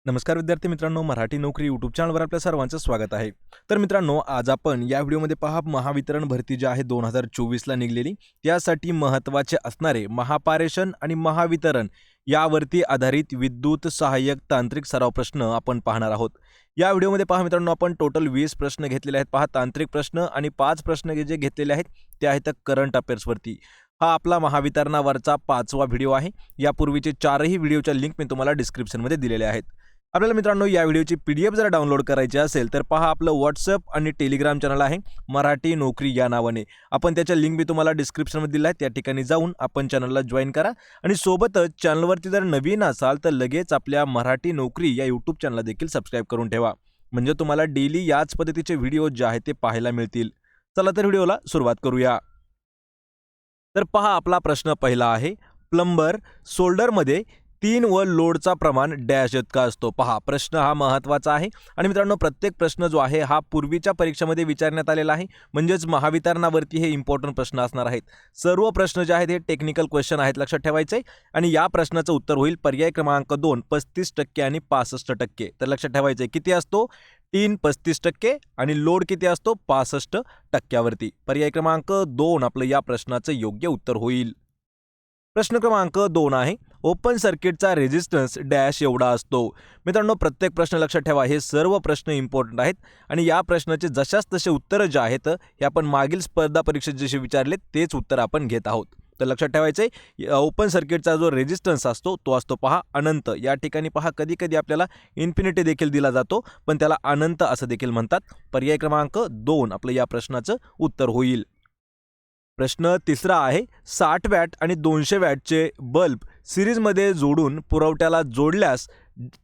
नमस्कार विद्यार्थी मित्रांनो, मराठी नोकरी यूट्यूब चॅनलवर आपल्या सर्वांचं स्वागत आहे. तर मित्रांनो, आज आपण या व्हिडिओमध्ये पहा महावितरण भरती जी आहे 2024ला निघलेली, त्यासाठी महत्त्वाचे असणारे महापारेषण आणि महावितरण यावरती आधारित विद्युत सहाय्यक तांत्रिक सराव प्रश्न आपण पाहणार आहोत. या व्हिडिओमध्ये पहा मित्रांनो, आपण टोटल 20 प्रश्न घेतलेले आहेत. पहा तांत्रिक प्रश्न आणि 5 प्रश्न जे घेतलेले आहेत ते आहेत करंट अफेअर्सवरती. हा आपला महावितरणावरचा 5वा व्हिडिओ आहे. यापूर्वीचे 4ही व्हिडिओच्या लिंक मी तुम्हाला डिस्क्रिप्शनमध्ये दिलेल्या आहेत. आपल्याला मित्रांनो या व्हिडिओची PDF जर डाउनलोड करायची असेल तर पहा आपलं WhatsApp आणि टेलिग्राम चॅनल आहे मराठी नोकरी या नावाने. आपण त्याच्या लिंक मी तुम्हाला डिस्क्रिप्शनमध्ये दिला आहे. त्या ठिकाणी जाऊन आपण चॅनलला जॉईन करा आणि सोबतच चॅनलवरती जर नवीन असाल तर लगेच आपल्या मराठी नोकरी या यूट्यूब चॅनलला देखील सबस्क्राईब करून ठेवा. म्हणजे तुम्हाला डेली याच पद्धतीचे व्हिडिओ जे आहेत ते पाहायला मिळतील. चला तर व्हिडिओला सुरुवात करूया. तर पहा आपला प्रश्न पहिला आहे, प्लंबर सोल्डरमध्ये 3 व लोडचा प्रमाण डॅश इतका असतो. पहा प्रश्न हा महत्त्वाचा आहे आणि मित्रांनो प्रत्येक प्रश्न जो आहे हा पूर्वीच्या परीक्षेमध्ये विचारण्यात आलेला आहे. म्हणजेच महावितरणावरती हे इम्पॉर्टंट प्रश्न असणार आहेत. सर्व प्रश्न जे आहेत हे टेक्निकल क्वेश्चन आहेत, लक्षात ठेवायचे. आणि या प्रश्नाचं उत्तर होईल पर्याय क्रमांक 2 35% आणि 65%. तर लक्षात ठेवायचे किती असतो 3 35% आणि लोड किती असतो 65%वरती. पर्याय क्रमांक 2 आपलं या प्रश्नाचं योग्य उत्तर होईल. प्रश्न क्रमांक 2 आहे, ओपन सर्किटचा रेझिस्टन्स डॅश एवढा असतो. मित्रांनो प्रत्येक प्रश्न लक्षात ठेवा, हे सर्व प्रश्न इम्पॉर्टंट आहेत आणि या प्रश्नाचे जशाच तसे उत्तरं जे आहेत हे आपण मागील स्पर्धा परीक्षेत जसे विचारले तेच उत्तर आपण घेत आहोत. तर लक्षात ठेवायचे ओपन सर्किटचा जो रेझिस्टन्स असतो तो असतो पहा अनंत. या ठिकाणी पहा कधी कधी आपल्याला इन्फिनिटी देखील दिला जातो, पण त्याला अनंत असं देखील म्हणतात. पर्याय क्रमांक 2 आपलं या प्रश्नाचं उत्तर होईल. प्रश्न तिसरा आहे, 60 वॅट आणि 200 वॅटचे बल्ब सिरीजमध्ये जोडून पुरवठ्याला जोडल्यास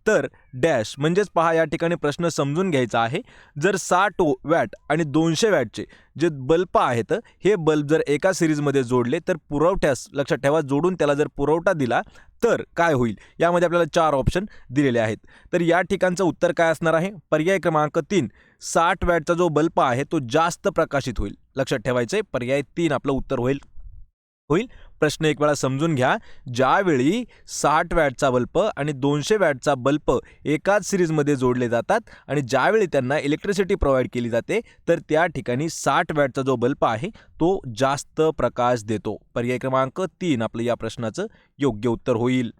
तर डॅश. म्हणजेच पहा या ठिकाणी प्रश्न समजून घ्यायचा आहे. जर 60 वॅट आणि 200 वॅटचे जे बल्ब आहेत हे बल्ब जर एका सिरीजमध्ये जोडले तर पुरवठ्यास, लक्षात ठेवा, जोडून त्याला जर पुरवठा दिला तर काय होईल. यामध्ये आपल्याला 4 ऑप्शन दिलेले आहेत. तर या ठिकाणचं उत्तर काय असणार आहे, पर्याय क्रमांक 3 60 वॅटचा जो बल्ब आहे तो जास्त प्रकाशित होईल. लक्षात ठेवायचे पर्याय 3 आपलं उत्तर होईल. प्रश्न एक वेळा समजून घ्या. ज्यावेळी 60 वॅटचा बल्ब आणि 200 वॅटचा बल्ब एकाच सिरीजमध्ये जोडले जातात आणि ज्यावेळी त्यांना इलेक्ट्रिसिटी प्रोव्हाइड केली जाते तर त्या ठिकाणी 60 वॅटचा जो बल्ब आहे तो जास्त प्रकाश देतो. पर्याय क्रमांक 3 आपलं या प्रश्नाचं योग्य उत्तर होईल.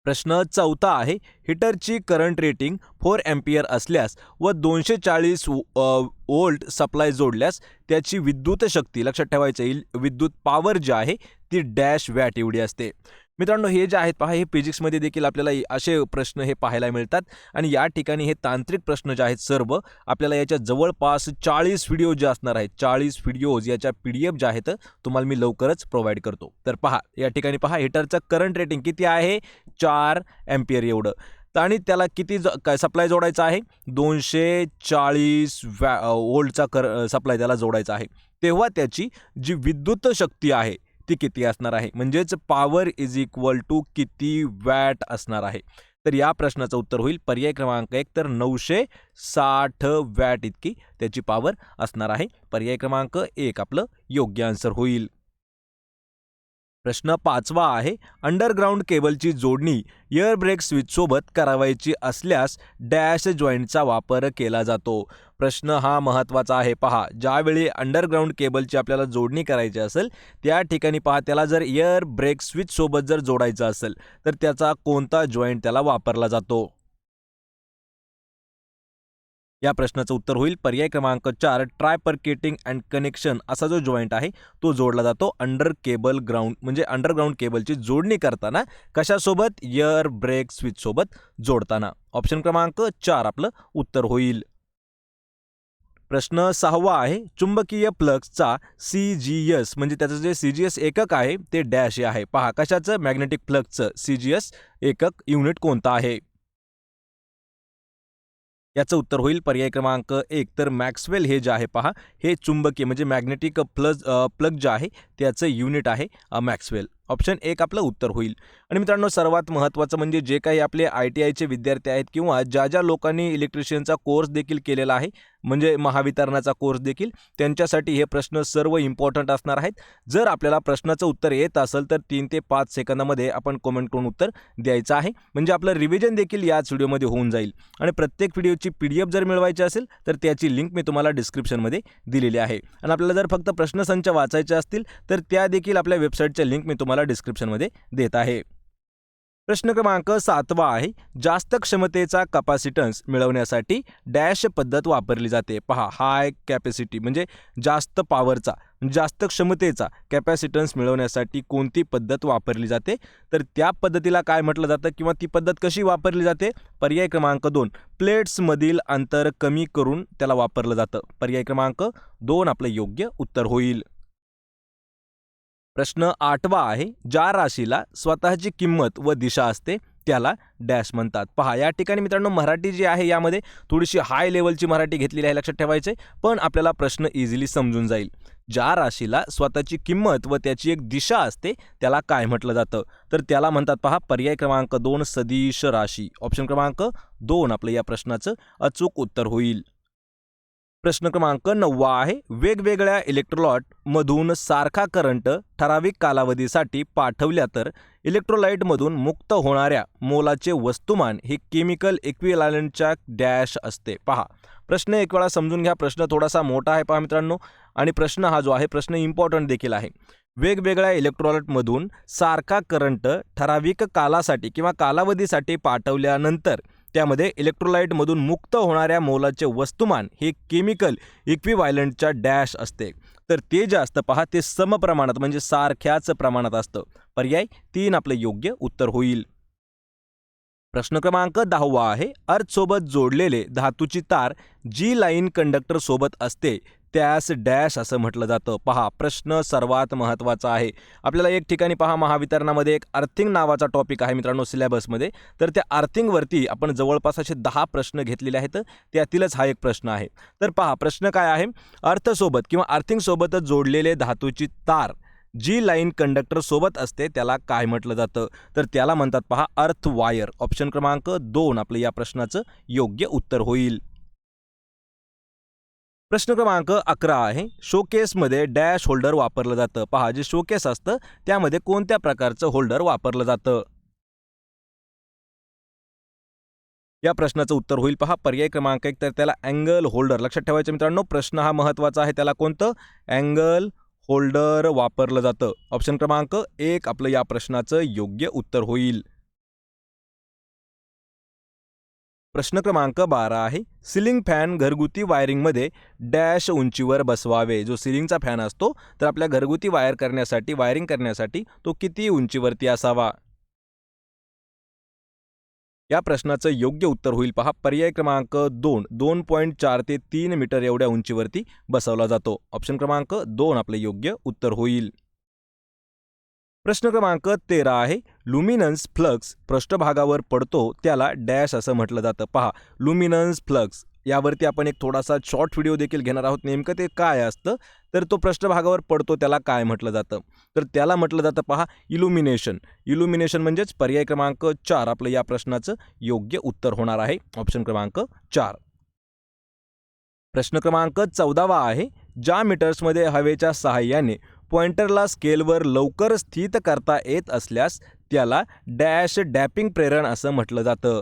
प्रश्न चौथा आहे, हीटरची करंट रेटिंग 4 एम्पियर असल्यास व 240 वोल्ट सप्लाय जोडल्यास त्याची विद्युत शक्ती, लक्षात ठेवायचं येईल, विद्युत पॉवर जी आहे ती डॅश वॅट एवढी असते. मित्रांनो हे जे आहेत पहा हे फिजिक्समध्ये देखील आपल्याला असे प्रश्न हे पाहायला मिळतात आणि या ठिकाणी हे तांत्रिक प्रश्न जे आहेत सर्व आपल्याला याच्या जवळपास 40 व्हिडिओ जे असणार आहेत, 40 व्हिडिओज याच्या PDF ज्या आहेत तुम्हाला मी लवकरच प्रोव्हाइड करतो. तर पहा या ठिकाणी पहा हीटरचं करंट रेटिंग किती आहे 4 एम्पियर एवढं. आणि त्याला किती सप्लाय जोडायचा आहे 240 वोल्टचा सप्लाय त्याला जोडायचा आहे. तेव्हा त्याची जी विद्युत शक्ती आहे ती किती असणार आहे, म्हणजेच पॉवर इज इक्वल टू किती वॅट असणार आहे. तर या प्रश्नाचं उत्तर होईल पर्याय क्रमांक 1 तर 960 वॅट इतकी त्याची पॉवर असणार आहे. पर्याय क्रमांक 1 आपलं योग्य आन्सर होईल. प्रश्न 5वा आहे, अंडरग्राऊंड केबलची जोडणी एअर ब्रेक स्विचसोबत करावायची असल्यास डॅश जॉईंटचा वापर केला जातो. प्रश्न हा महत्त्वाचा आहे. पहा ज्यावेळी अंडरग्राऊंड केबलची आपल्याला जोडणी करायची असेल त्या ठिकाणी पहा त्याला जर एअर ब्रेक स्विचसोबत जर जोडायचं असेल तर त्याचा कोणता जॉईंट त्याला वापरला जातो. या प्रश्नाचं उत्तर होईल पर्याय क्रमांक 4 ट्रायपर्केटिंग अँड कनेक्शन असा जो जॉईंट आहे तो जोडला जातो अंडरग्राऊंड केबलची जोडणी करताना कशासोबत एअर ब्रेक स्विच सोबत जोडताना. ऑप्शन क्रमांक 4 आपलं उत्तर होईल. प्रश्न 6वा आहे, चुंबकीय फ्लक्सचा CGS म्हणजे त्याचं जे CGS एकक आहे ते डॅश आहे. पहा कशाचं मॅग्नेटिक फ्लक्सचं CGS एकक युनिट कोणता आहे. याचं उत्तर होईल पर्याय क्रमांक 1 तर मॅक्सवेल हे जे आहे पहा हे चुंबकीय म्हणजे मॅग्नेटिक प्लग जे आहे त्याचं युनिट आहे मॅक्सवेल. ऑप्शन 1 आपलं उत्तर होईल. आणि मित्रांनो सर्वात महत्त्वाचं म्हणजे जे काही आपले ITIचे विद्यार्थी आहेत किंवा ज्या लोकांनी इलेक्ट्रिशियनचा कोर्स देखील केलेला आहे म्हणजे महावितरणाचा कोर्स देखील, त्यांच्यासाठी हे प्रश्न सर्व इम्पॉर्टंट असणार आहेत. जर आपल्याला प्रश्नाचं उत्तर येत असेल तर 3 ते 5 सेकंदामध्ये आपण कमेंट करून उत्तर द्यायचं आहे, म्हणजे आपलं रिव्हिजन देखील याच व्हिडिओमध्ये होऊन जाईल. आणि प्रत्येक व्हिडिओची PDF जर मिळवायची असेल तर त्याची लिंक मी तुम्हाला डिस्क्रिप्शनमध्ये दिलेली आहे. आणि आपल्याला जर फक्त प्रश्नसंच वाचायचे असतील तर त्या देखील आपल्या वेबसाईटच्या लिंक मी तुम्हाला डिस्क्रिप्शनमध्ये देत आहे. प्रश्न क्रमांक 7वा आहे, जास्त क्षमतेचा कॅपॅसिटन्स मिळवण्यासाठी डॅश पद्धत वापरली जाते. पहा, हाय कॅपॅसिटी म्हणजे जास्त पॉवरचा, जास्त क्षमतेचा कॅपॅसिटन्स मिळवण्यासाठी कोणती पद्धत वापरली जाते, तर त्या पद्धतीला काय म्हटलं जातं किंवा ती पद्धत कशी वापरली जाते? पर्याय क्रमांक 2, प्लेट्समधील अंतर कमी करून त्याला वापरलं जातं. पर्याय क्रमांक 2 आपलं योग्य उत्तर होईल. प्रश्न 8वा आहे, ज्या राशीला स्वतःची किंमत व दिशा असते त्याला डॅश म्हणतात. पहा, या ठिकाणी मित्रांनो मराठी जी आहे यामध्ये थोडीशी हाय लेवलची मराठी घेतलेली आहे, लक्षात ठेवायचे, पण आपल्याला प्रश्न इझिली समजून जाईल. ज्या राशीला स्वतःची किंमत व त्याची एक दिशा असते त्याला काय म्हटलं जातं, तर त्याला म्हणतात पहा पर्याय क्रमांक 2 सदिश राशी. ऑप्शन क्रमांक 2 आपलं या प्रश्नाचं अचूक उत्तर होईल. प्रश्न क्रमांक 9 आहे, वेगवेगळ्या इलेक्ट्रोलाइट मधून सारखा करंट ठराविक कालावधीसाठी पाठवल्या तर इलेक्ट्रोलाइटमधून मुक्त होणाऱ्या मोलाचे वस्तुमान हे केमिकल इक्विव्हॅलंटच्या डॅश असते. पहा, प्रश्न एक वेळा समजून घ्या, प्रश्न थोडासा मोठा आहे पहा मित्रांनो, आणि प्रश्न हा जो आहे प्रश्न इम्पॉर्टंट देखील आहे. वेगवेगळ्या इलेक्ट्रोलाइटमधून सारखा करंट ठराविक कालासाठी किंवा कालावधीसाठी पाठवल्यानंतर त्यामध्ये इलेक्ट्रोलाइटमधून मुक्त होणाऱ्या मोलाचे वस्तुमान हे केमिकल इक्विव्हॅलंटच्या डॅश असते. तर ते जे असतं पहा ते समप्रमाणात म्हणजे सारख्याच प्रमाणात असतं. पर्याय 3 आपलं योग्य उत्तर होईल. प्रश्न क्रमांक 10वा आहे, अर्थसोबत जोडलेले धातूची तार जी लाईन कंडक्टर सोबत असते त्यास डॅश असं म्हटलं जातं. पहा, प्रश्न सर्वात महत्त्वाचा आहे. आपल्याला एक ठिकाणी पहा महावितरणामध्ये एक अर्थिंग नावाचा टॉपिक आहे मित्रांनो सिलेबसमध्ये, तर त्या अर्थिंगवरती आपण जवळपास असे 10 प्रश्न घेतलेले आहेत, त्यातीलच हा एक प्रश्न आहे. तर पहा प्रश्न काय आहे, अर्थसोबत किंवा अर्थिंगसोबत जोडलेले धातूची तार जी लाईन कंडक्टर सोबत असते त्याला काय म्हटलं जातं, तर त्याला म्हणतात पहा अर्थ वायर. ऑप्शन क्रमांक 2 आपलं या प्रश्नाचं योग्य उत्तर होईल. प्रश्न क्रमांक 11 आहे, शोकेसमध्ये डॅश होल्डर वापरलं जातं. पहा, जे शोकेस असतं त्यामध्ये कोणत्या प्रकारचं होल्डर वापरलं जातं, या प्रश्नाचं उत्तर होईल पहा पर्याय क्रमांक 1, तर त्याला अँगल होल्डर. लक्षात ठेवायचं मित्रांनो, प्रश्न हा महत्त्वाचा आहे. त्याला कोणतं अँगल होल्डर वापरलं जातं. ऑप्शन क्रमांक 1 आपलं या प्रश्नाचं योग्य उत्तर होईल. प्रश्न क्रमांक 12 आहे, सिलिंग फॅन घरगुती वायरिंगमध्ये डॅश उंचीवर बसवावे. जो सिलिंगचा फॅन असतो तर आपल्या घरगुती वायरिंग करण्यासाठी तो किती उंचीवरती असावा, या प्रश्नाचं योग्य उत्तर होईल पहा पर्याय क्रमांक 2, 2.4 ते 3 मीटर एवढ्या उंचीवरती बसवला जातो. ऑप्शन क्रमांक 2 आपलं योग्य उत्तर होईल. प्रश्न क्रमांक 13 आहे, लुमिनन्स फ्लक्स पृष्ठभागावर पडतो त्याला डॅश असं म्हटलं जातं. पहा, लुमिनन्स फ्लक्स यावरती आपण एक थोडासा शॉर्ट व्हिडिओ देखील घेणार आहोत. नेमकं ते काय असतं, तर तो पृष्ठभागावर पडतो त्याला काय म्हटलं जातं, तर त्याला म्हटलं जातं पहा इल्युमिनेशन. इल्युमिनेशन म्हणजेच पर्याय क्रमांक 4 आपलं या प्रश्नाचं योग्य उत्तर होणार आहे. ऑप्शन क्रमांक 4. प्रश्न क्रमांक 14 आहे, ज्या मीटर्समध्ये हवेच्या सहाय्याने पॉइंटरला स्केलवर लवकर स्थित करता येत असल्यास त्याला डॅश डॅपिंग प्रेरण असं म्हटलं जातं.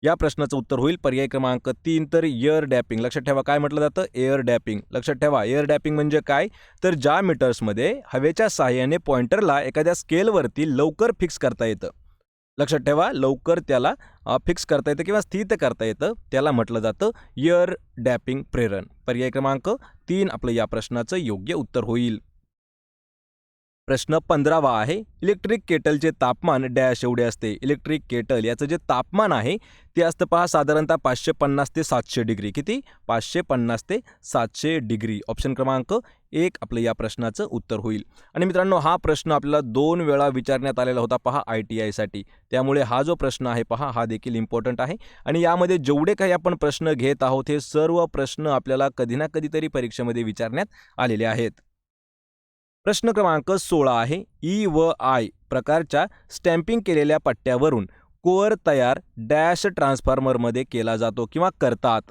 या प्रश्नाचं उत्तर होईल पर्याय क्रमांक 3, तर एअर डॅपिंग. लक्षात ठेवा काय म्हटलं जातं, एअर डॅपिंग. लक्षात ठेवा एअर डॅपिंग म्हणजे काय, तर ज्या मीटर्समध्ये हवेच्या सहाय्याने पॉइंटरला एखाद्या स्केलवरती लवकर फिक्स करता येतं. लक्षात ठेवा लवकर त्याला फिक्स करता येतं किंवा स्थित करता येतं त्याला म्हटलं जातं एअर डॅपिंग प्रेरण. पर्याय क्रमांक 3 आपलं या प्रश्नाचं योग्य उत्तर होईल. प्रश्न 15वा आहे, इलेक्ट्रिक केटलचे तापमान डॅश एवढे असते. इलेक्ट्रिक केटल याचं जे तापमान आहे ते असतं पहा साधारणतः 550 ते 700 डिग्री. किती? 550 ते 700 डिग्री. ऑप्शन क्रमांक एक आपलं या प्रश्नाचं उत्तर होईल. आणि मित्रांनो, हा प्रश्न आपल्याला 2 वेळा विचारण्यात आलेला होता पहा ITIसाठी. त्यामुळे हा जो प्रश्न आहे पहा, हा देखील इम्पॉर्टंट आहे. आणि यामध्ये जेवढे काही आपण प्रश्न घेत आहोत हे सर्व प्रश्न आपल्याला कधी ना कधीतरी परीक्षेमध्ये विचारण्यात आलेले आहेत. प्रश्न क्रमांक 16 आहे, ई व आय प्रकारच्या स्टॅम्पिंग केलेल्या पट्ट्यावरून कोअर तयार डॅश ट्रान्सफॉर्मरमध्ये केला जातो किंवा करतात.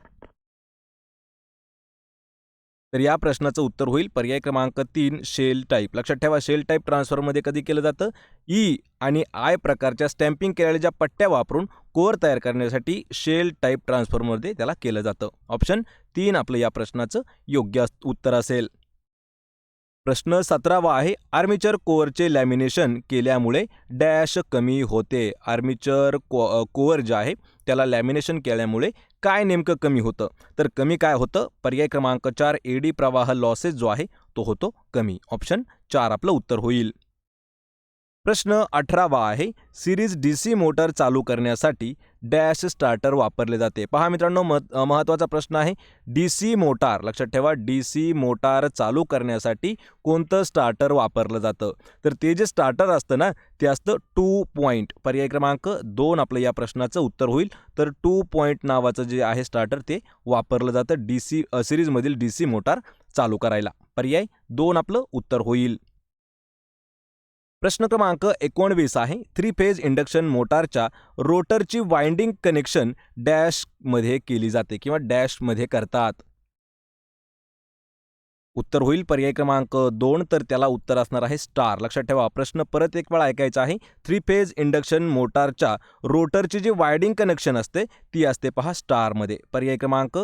तर या प्रश्नाचं उत्तर होईल पर्याय क्रमांक 3 शेल टाईप. लक्षात ठेवा, शेल टाईप ट्रान्सफॉर्मरमध्ये कधी केलं जातं? ई आणि आय प्रकारच्या स्टॅम्पिंग केलेल्या ज्या पट्ट्या वापरून कोअर तयार करण्यासाठी शेल टाईप ट्रान्सफॉर्मरमध्ये त्याला केलं जातं. ऑप्शन 3 आपलं या प्रश्नाचं योग्य उत्तर असेल. प्रश्न 17वा आहे, आर्मेचर कोअरचे लॅमिनेशन केल्यामुळे डॅश कमी होते. आर्मेचर कोअर जे आहे त्याला लॅमिनेशन केल्यामुळे काय नेमकं कमी होतं? तर कमी काय होतं? पर्याय क्रमांक 4 एडी प्रवाह लॉसेस जो आहे तो होतो कमी. ऑप्शन 4 आपलं उत्तर होईल. प्रश्न 18वा आहे, सिरीज DC मोटर चालू करण्यासाठी डॅश स्टार्टर वापरले जाते. पहा मित्रांनो, महत्त्वाचा प्रश्न आहे. DC मोटार, लक्षात ठेवा, DC मोटार चालू करण्यासाठी कोणतं स्टार्टर वापरलं जातं? तर ते जे स्टार्टर असतं ना, ते असतं 2 पॉईंट. पर्याय क्रमांक 2 आपलं या प्रश्नाचं उत्तर होईल. तर 2 पॉईंट नावाचं जे आहे स्टार्टर ते वापरलं जातं DC सिरीजमधील DC मोटार चालू करायला. पर्याय 2 आपलं उत्तर होईल. प्रश्न क्रमांक 19 आहे, 3 फेज इंडक्शन मोटारच्या रोटरची वाइंडिंग कनेक्शन डॅशमध्ये केली जाते किंवा डॅशमध्ये करतात. उत्तर होईल पर्याय क्रमांक 2, तर त्याला उत्तर असणार आहे स्टार. लक्षात ठेवा, प्रश्न परत एक वेळा ऐकायचा आहे. 3 फेज इंडक्शन मोटारच्या रोटरची जी वाइंडिंग कनेक्शन असते ती असते पहा स्टारमध्ये. पर्याय क्रमांक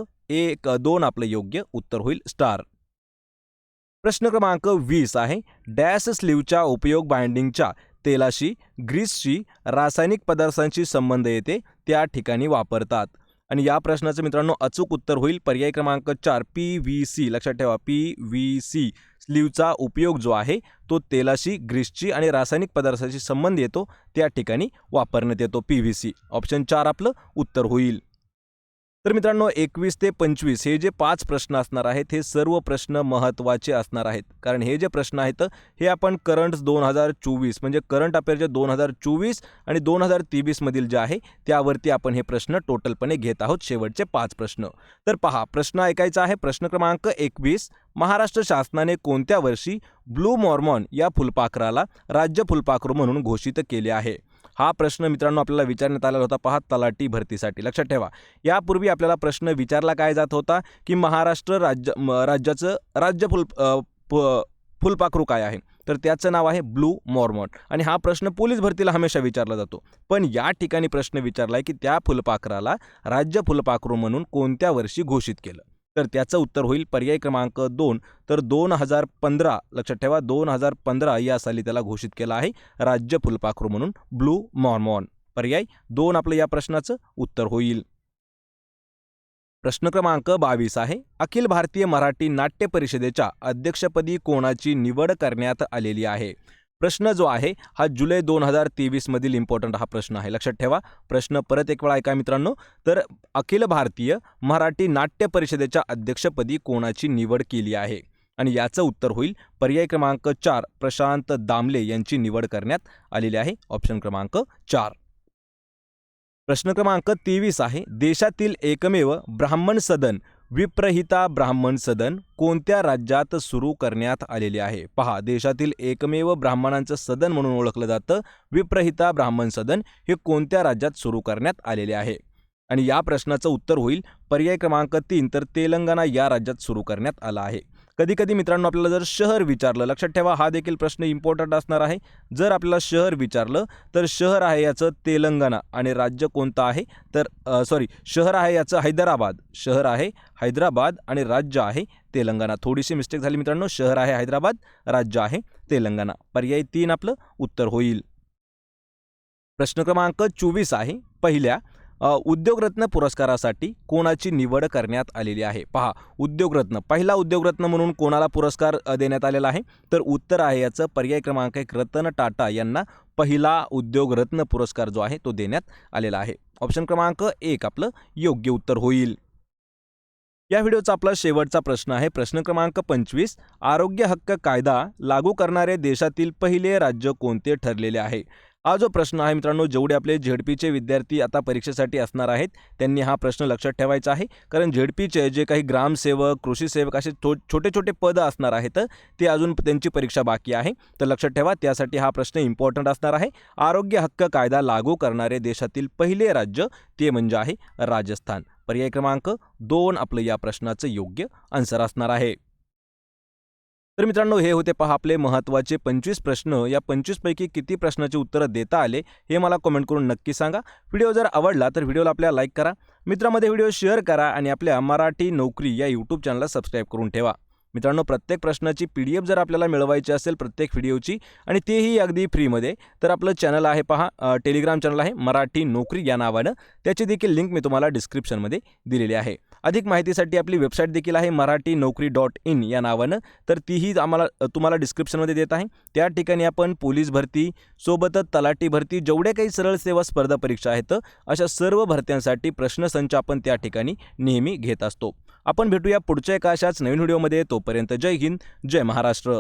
2 आपलं योग्य उत्तर होईल स्टार. प्रश्न क्रमांक 20 आहे, डॅश स्लीवचा उपयोग बाइंडिंगच्या तेलाशी, ग्रीसशी, रासायनिक पदार्थांशी संबंध येते त्या ठिकाणी वापरतात. आणि या प्रश्नाचं मित्रांनो अचूक उत्तर होईल पर्याय क्रमांक 4 PVC. लक्षात ठेवा, PVC स्लीवचा उपयोग जो आहे तो तेलाशी, ग्रीसची आणि रासायनिक पदार्थांशी संबंध येतो त्या ठिकाणी वापरण्यात येतो PVC. ऑप्शन 4 आपलं उत्तर होईल. तर मित्रांनो, 21 ते 25 हे जे 5 प्रश्न असणार आहेत हे सर्व प्रश्न महत्त्वाचे असणार आहेत. कारण हे जे प्रश्न आहेत हे आपण करंट 2024 म्हणजे करंट अफेअर जे 2024 आणि 2023 मधील जे आहे त्यावरती आपण हे प्रश्न टोटलपणे घेत आहोत, शेवटचे 5 प्रश्न. तर पहा, प्रश्न ऐकायचा आहे. प्रश्न क्रमांक 21, महाराष्ट्र शासनाने कोणत्या वर्षी ब्लू मॉर्मॉन या फुलपाखराला राज्य फुलपाखरू म्हणून घोषित केले आहे? हा प्रश्न मित्रांनो आपल्याला विचारण्यात आलेला होता पहा तलाठी भरतीसाठी. लक्षात ठेवा, यापूर्वी आपल्याला प्रश्न विचारला काय जात होता की महाराष्ट्र राज्याचं राज्य फुलपाखरू काय आहे? तर त्याचं नाव आहे ब्लू मॉर्मॉन. आणि हा प्रश्न पोलीस भरतीला हमेशा विचारला जातो. पण या ठिकाणी प्रश्न विचारलाय की त्या फुलपाखराला राज्य फुलपाखरू म्हणून कोणत्या वर्षी घोषित केलं? तर त्याचं उत्तर होईल पर्याय क्रमांक 2, तर 2015. लक्षात ठेवा, 2015 या साली त्याला घोषित केलं आहे राज्य फुलपाखरू म्हणून ब्लू मॉर्मॉन. पर्याय 2 आपलं या प्रश्नाचं उत्तर होईल. प्रश्न क्रमांक 22 आहे, अखिल भारतीय मराठी नाट्य परिषदेच्या अध्यक्षपदी कोणाची निवड करण्यात आलेली आहे? प्रश्न जो आहे हा जुलै 2023 मधील इम्पॉर्टंट हा प्रश्न आहे. लक्षात ठेवा, प्रश्न परत एक वेळा ऐका मित्रांनो. तर अखिल भारतीय मराठी नाट्य परिषदेच्या अध्यक्षपदी कोणाची निवड केली आहे? आणि याचं उत्तर होईल पर्याय क्रमांक 4 प्रशांत दामले यांची निवड करण्यात आलेली आहे. ऑप्शन क्रमांक 4. प्रश्न क्रमांक 23 आहे, देशातील एकमेव ब्राह्मण सदन विप्रहिता ब्राह्मण सदन कोणत्या राज्यात सुरू करण्यात आलेले आहे? पहा, देशातील एकमेव ब्राह्मणांचं सदन म्हणून ओळखलं जातं विप्रहिता ब्राह्मण सदन हे कोणत्या राज्यात सुरू करण्यात आलेले आहे? आणि या प्रश्नाचं उत्तर होईल पर्याय क्रमांक 3, तर तेलंगणा या राज्यात सुरू करण्यात आला आहे. कधी कधी मित्रांनो आपल्याला जर शहर विचारलं, लक्षात ठेवा हा देखील प्रश्न इम्पॉर्टंट असणार आहे. जर आपल्याला शहर विचारलं तर शहर आहे याचं तेलंगणा आणि राज्य कोणतं आहे? तर शहर आहे याचं हैदराबाद. शहर आहे हैदराबाद आणि राज्य आहे तेलंगणा. थोडीशी मिस्टेक झाली मित्रांनो, शहर आहे हैदराबाद, राज्य आहे तेलंगणा. पर्याय 3 आपलं उत्तर होईल. प्रश्न क्रमांक 24 आहे, पहिल्या उद्योगरत्न पुरस्कारासाठी कोणाची निवड करण्यात आलेली आहे? पहा, उद्योगरत्न, पहिला उद्योगरत्न म्हणून कोणाला पुरस्कार देण्यात आलेला आहे? तर उत्तर आहे याचं पर्याय क्रमांक 1 रतन टाटा यांना पहिला उद्योगरत्न पुरस्कार जो आहे तो देण्यात आलेला आहे. ऑप्शन क्रमांक 1 आपलं योग्य उत्तर होईल. या व्हिडिओचा आपला शेवटचा प्रश्न आहे. प्रश्न क्रमांक 25. आरोग्य हक्क कायदा लागू करणारे देशातील पहिले राज्य कोणते ठरलेले आहे? हा जो प्रश्न आहे मित्रांनो, जेवढे आपले झेडपीचे विद्यार्थी आता परीक्षेसाठी असणार आहेत त्यांनी हा प्रश्न लक्षात ठेवायचा आहे. कारण झेडपीचे जे काही ग्रामसेवक, कृषी सेवक असे छोटे छोटे पदं असणार आहेत ते अजून त्यांची परीक्षा बाकी आहे. तर लक्षात ठेवा, त्यासाठी हा प्रश्न इम्पॉर्टंट असणार आहे. आरोग्य हक्क कायदा लागू करणारे देशातील पहिले राज्य ते म्हणजे आहे राजस्थान. पर्याय क्रमांक 2 आपलं या प्रश्नाचं योग्य आन्सर असणार आहे. तर मित्रांनो, हे होते पहा आपले महत्त्वाचे 25 प्रश्न. या 25 पैकी किती प्रश्नाची उत्तरं देता आले हे मला कमेंट करून नक्की सांगा. व्हिडिओ जर आवडला तर व्हिडिओला आपल्या लाईक करा, मित्रांमध्ये व्हिडिओ शेअर करा आणि आपल्या मराठी नोकरी या यूट्यूब चॅनलला सबस्क्राईब करून ठेवा. मित्रांनो, प्रत्येक प्रश्नाची PDF जर आपल्याला मिळवायची असेल प्रत्येक व्हिडिओची आणि तेही अगदी फ्रीमध्ये, तर आपलं चॅनल आहे पहा, टेलिग्राम चॅनल आहे मराठी नोकरी या नावानं. त्याची देखील लिंक मी तुम्हाला डिस्क्रिप्शनमध्ये दिलेली आहे. अधिक माहितीसाठी आपली वेबसाईट देखील आहे marathi-naukri.in या नावानं, तर तीही तुम्हाला डिस्क्रिप्शनमध्ये देत आहे. त्या ठिकाणी आपण पोलीस भरती सोबतच तलाठी भरती, जेवढे काही सरळ सेवा स्पर्धा परीक्षा आहेत अशा सर्व भरत्यांसाठी प्रश्नसंच आपण त्या ठिकाणी नेहमी घेत असतो. आपण भेटूया पुढच्या एका अशाच नवीन व्हिडिओमध्ये. तोपर्यंत जय हिंद, जय महाराष्ट्र.